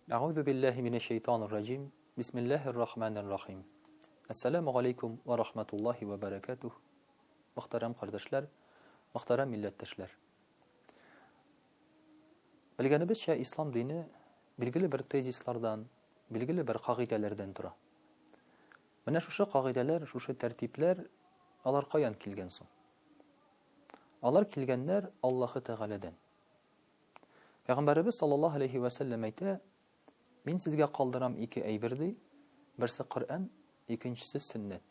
أعوذ بالله من الشيطان الرجيم بسم الله الرحمن الرحيم Assalamu alaikum wa rahmatullahi wa barakatuh. Muhtaram qardoshlar, muhtaram millatdoshlar. Bilganimizcha islom dini belgili bir tezislardan, belgili bir qoidalardan tura. Mana shu qoidalar, shu tartiblar alar qayan kelgan so'ng. Alar kelganlar Alloh taoladan. Payg'ambarimiz sallallohu alayhi va sallam aytdi: "Men sizga qoldiram ikki ayberdi, birsi Qur'on, ikkinchisi sünnet.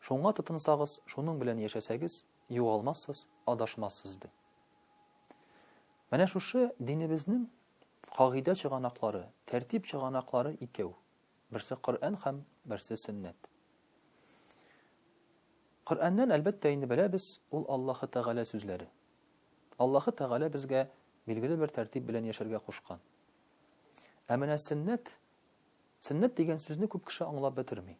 Şoňa tutunsagyz, şonuň bilen ýaşasagyz, ýogalmazsyz, adaşmazsyz." Mana şu dinimizning qoida çyganaklary, tertip çyganaklary ikkew. Birsi Qur'on hem birsi sünnet. Qur'ondan albatta indi bilabis, ul Alloh taala sözleri. Alloh taala bizga belgili bir tertip bilen ýaşarga koşkan. Amana sünnet degan sözni köp kişi anlap bitirmi.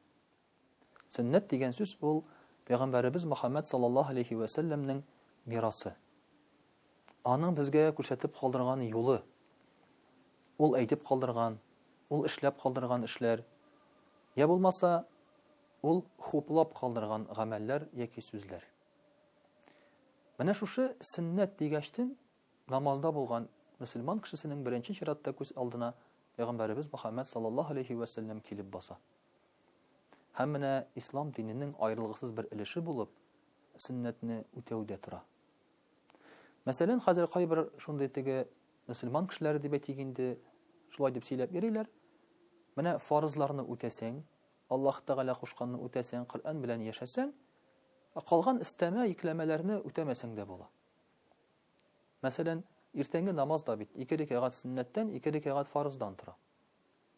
Sünnet degan söz ul Peygamberimiz Muhammed sallallahu aleyhi ve sellem'nin mirası. Anın bizge kürsatip kaldırgan yolu, ul aytip kaldırgan, ul işlep kaldırgan işler, ya bulmasa ul huplap kaldırgan gameller yeki sözler. Mana şu sünnet degaçtin namazda bulgan Müslüman kişisinin birinci şiratda köz aldına Peygamberimiz Muhammed sallallahu aleyhi ve sellem kilip basa. Hemmine İslam dininin ayrılgısız bir ilişi bulup sünnetini ütewde tura. Mesela hazır kaybir şundaytigi Müslüman kişileri dip etiginde şulay dip söylep beriler. Mana farzlarını üteseň, Allah Taala koşkanını üteseň, Qur'an bilen ýaşasaň, kalgan isteme yüklemelerini ütemeseň de bola. Mesela ertengi namaz da bit. 2 rekat sünnetten, 2 rekat farzdan tura.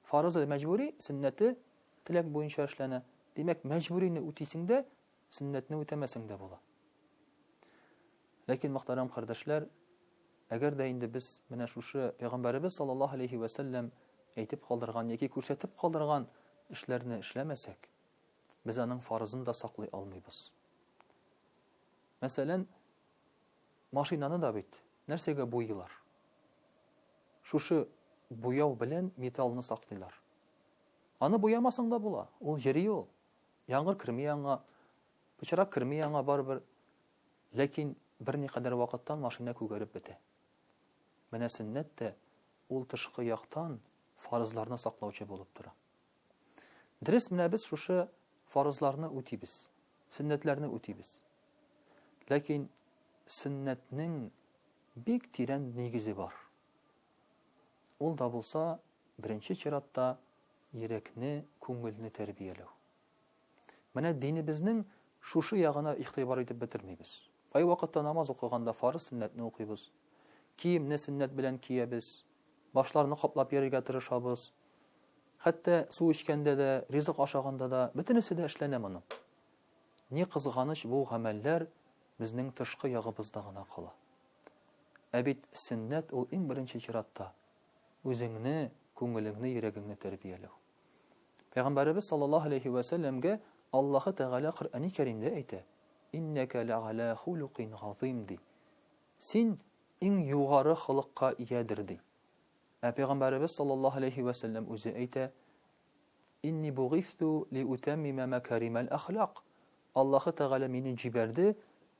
Farzı mecburi, sünneti tilek boyunca işlene. Demek mecburini ütisin de sünnetini ütemesin de bola. Lakin muhtaram kardeşler, eğer de indi biz mana şu Peygamberimiz sallallahu aleyhi ve sellem aytip kaldırgan, yeki kürsatip kaldırgan işlerini işlemesek, biz onun farzını da saklay almayız. Mesela maşinanı da bit. Nersege boyular. Şu boyaw bilen metalını saklaylar. Anı boyamasan da bula. Ol jeri ol. Yağmur kirmeýäňe, bıçarak kirmeýäňe barbyr. Lakin bir kadar wagtdan maşina kögerip bite. Mene sünnet de ol tışkı ýaktan farzlaryny saklawçy bolup tura. Dres mene biz şu farzlaryny ütibiz. Sünnetlerini ütibiz. Lakin sünnetniň bek tiren negizi var. Ol da bolsa birinci çiratda yürekni, köngülni terbiyelew. Mana dinimizning şu ýagyna ihtibar edip bitirmeýiz. Ay wagtda namaz okuganda farz sünnetni okuýbuz. Kiyimni sünnet bilen kiýebis. Başlaryny kaplap ýerige tyrşabız. Hatda suw içkende de, rizik aşaganda da bitinisi de işlenemini. Ne kızganyç bu gameller bizning tышkı ýagybızda gana kala. Ebit sünnet ol in birinci çiratda özüňni, köngülüňni, ýüregini terbiyelew. Peygamberimiz sallallahu aleyhi ve sellem'ge Allah Teala Kur'an-ı Kerim'de aytdy: "İnneke la'ala huluqin azimdi." Sen in ýugary hylykka iýedirdi. Peygamberimiz sallallahu aleyhi ve sellem özü aytdy: "İnni bughithtu li utammima makarimal ahlaq." Allah Teala meni jiberdi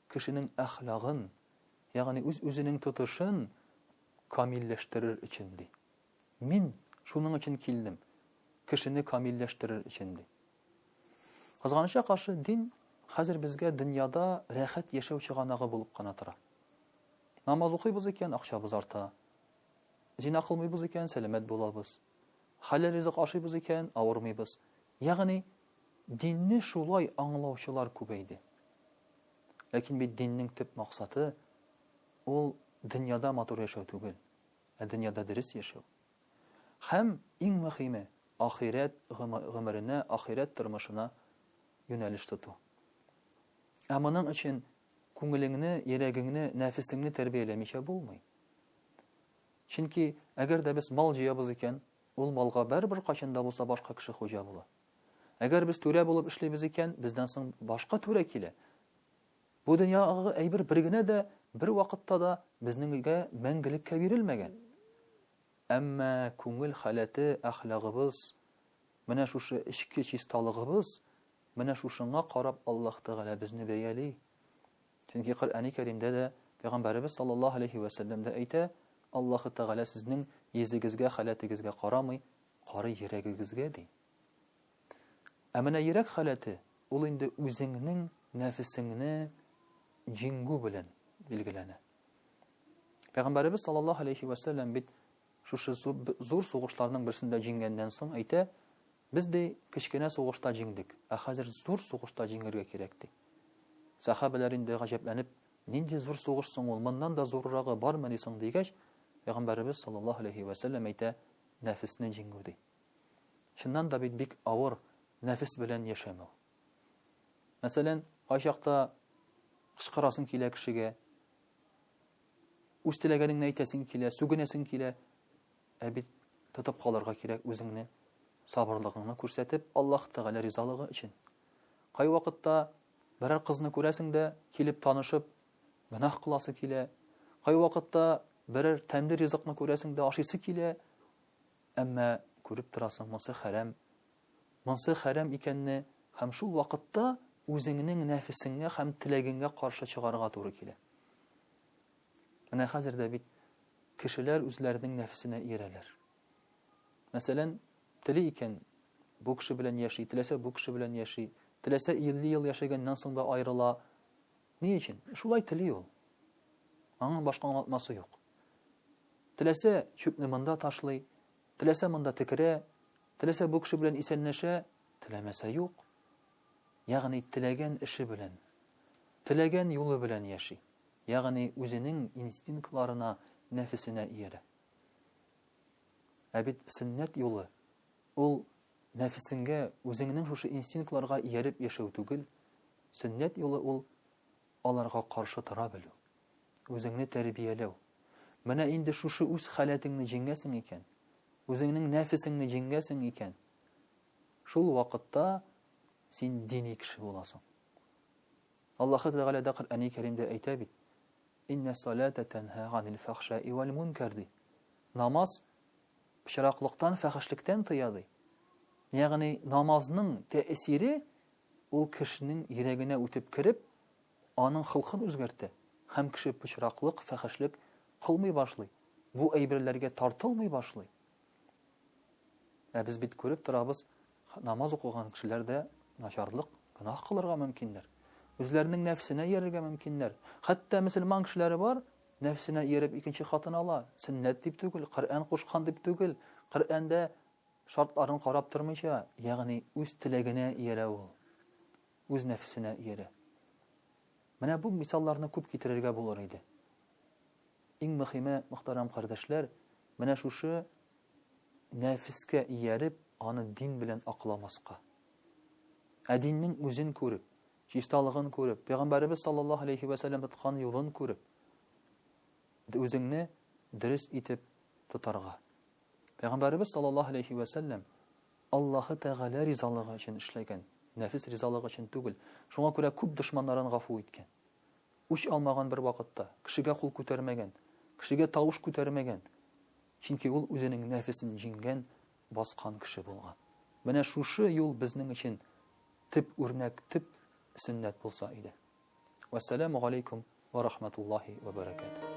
kişinin ahlagyn, yani özüniň tutuşyn kamilleştirir içindi. Min şunun için kildim. Kişini kamilleştirir içindi. Kızganışa karşı din hazır bizge dünyada rahat yaşaw çyganagy bolup gana tura. Namaz okuýbuz eken akçabız arta. Zina kılmaýbız eken selamet bolabız. Halal rizik aşypyz eken awurmaýbız. Ýagny dinni şulay anlawçylar köpeýdi. Lakin bir dinniň tip maksatı ol dünyada matur yaşaw tugul. Dünyada diriz yaşaw. Hem iň mühimi ahiret gymrine, ahiret turmuşyna yöneliş tutu. Amanyň için köngüliňni, ýeregiňni, näfisiňni terbiyelemişe bolmaý. Çünki eger de biz mal jýabız eken, ol malga bir kaçında bolsa başka kişi hoja bolar. Eger biz töre bolup işleýbiz eken, bizden soň başka töre kile. Bu dünýäge eýbir birgine de bir wagtda da bizniňge meňgilikke berilmegen. Әмма күңел халәте, әхлагыбыз, менә шушы эчке чисталыгыбыз, менә шушыңа карап Аллаһ Тәгалә безне бәяли. Чөнки Коръәни Кәримдә дә Пәйгамбәрбез саллаллаһу алейхи ва сәлләм дә әйтә, Аллаһ Тәгалә сезнең йөзегезгә, халәтегезгә карамый, карый йөрәгегезгә ди. Ә менә йөрәк халәте ул инде үзеңнең нәфесеңне җиңгү белән билгеләнә. Пәйгамбәрбез саллаллаһу алейхи ва сәлләм бит шушы зур сугышларның берсендә җиңгәннән соң әйтә, без дә кечкенә сугышта җиңдек, ә хәзер зур сугышта җиңәргә кирәк ди. Сахабалар инде гаҗәпләнеп, нинди зур сугыш соң ул, моннан да зуррагы бармы соң дигәч, Пәйгамбәрбез саллаллаһу алейхи ва сәлләм әйтә, нәфесне җиңү ди. Шуннан да бик авыр нәфес белән яшәмәү. Мәсәлән, кайчакта кычкырасың килә кешегә, үз теләгәнеңне әйтәсең килә, сүгенәсең килә, ә бит тотып калырга кирәк үзеңне, сабырлыгыңны күрсәтеп, Аллаһ Тәгалә ризалыгы өчен. Кай вакытта берәр кызны күрәсең дә, килеп танышып, гынах кыласы килә. Кай вакытта берәр тәмле ризыкны күрәсең дә, ашыйсы килә. Әмма күреп торасың, монсы хәрам икәнне һәм шул вакытта үзеңнең нәфесеңгә һәм теләгеңгә каршы чыгарга туры килә. Менә хәзер дә бит кешеләр үзләренең нәфесенә иярәләр. Мәсәлән, теле икән, бу кеше белән яши, теләсә бу кеше белән яши, теләсә 50 ел яшәгәннән соң да аерыла. Ни өчен? Шулай тели ул. Аның башка аңлатмасы юк. Теләсә чүпне монда ташлый, теләсә монда текерә, теләсә бу кеше белән исәнләшә, теләмәсә юк. Ягъни теләгән эше белән, теләгән юлы белән яши. Ягъни үзенең инстинктларына, нәфесенә иярә. Ә бит сөннәт юлы ул нәфесеңгә, үзеңнең шушы инстинктларга ияреп яшәү түгел. Сөннәт юлы ул аларга каршы тора белү, үзеңне тәрбияләү. Менә инде шушы үз халәтеңне җиңгәсең икән, үзеңнең нәфесеңне җиңгәсең икән, шул вакытта син дини кеше буласың. Аллаһ Тәгалә дә Коръәни Кәримдә әйтә бит: "Инна салата танха анил фахшаи вал мункар". Намаз пычраклыктан, фәхешлектән тыя ди. Ягъни намазның тәэсире ул кешенең йөрәгенә үтеп кирип, аның хылкын үзгәртә һәм кеше пычраклык, фәхешлек кылмый башлый. Бу әйберләргә тартылмый башлый. Ә без бит күреп торабыз, намаз укыган кешеләрдә начарлык, гынах кылырга мөмкиннәр. Үзләренең нәфсенә иярергә мөмкиннәр. Хәтта мөселман кешеләре бар, нәфсенә ияреп икенче хатын ала. Сөннәт дип түгел, Коръән кушкан дип түгел. Коръәндә шартларын карап тормыйча, ягъни үз теләгенә иярә ул. Үз нәфсенә иярә. Менә бу мисалларны күп китерергә булыр иде. Иң мөһиме, мөхтәрәм кардәшләр, менә шушы нәфескә ияреп, аны дин белән акламаска. Ә диннең үзен күреп, чисталыгын күреп, Пәйгамбәрбез саллаллаһу алейхи ва сәлләм тоткан юлын күреп, үзеңне дөрес итеп тотарга. Пәйгамбәрбез саллаллаһу алейхи ва сәлләм Аллаһ Тәгалә ризалыгы өчен эшләгән, нәфес ризалыгы өчен түгел. Шуңа күрә күп дошманнарын гафу иткән. Үч алмаган бер вакытта, кешегә кул күтәрмәгән, кешегә тавыш күтәрмәгән. Чөнки ул үзенең нәфесен җиңгән, баскан кеше булган. Менә шушы юл безнең өчен тип үрнәк, тип сөннәт булса иде. Вассаламу алейкум ва рахматуллаһи ва баракатуһ.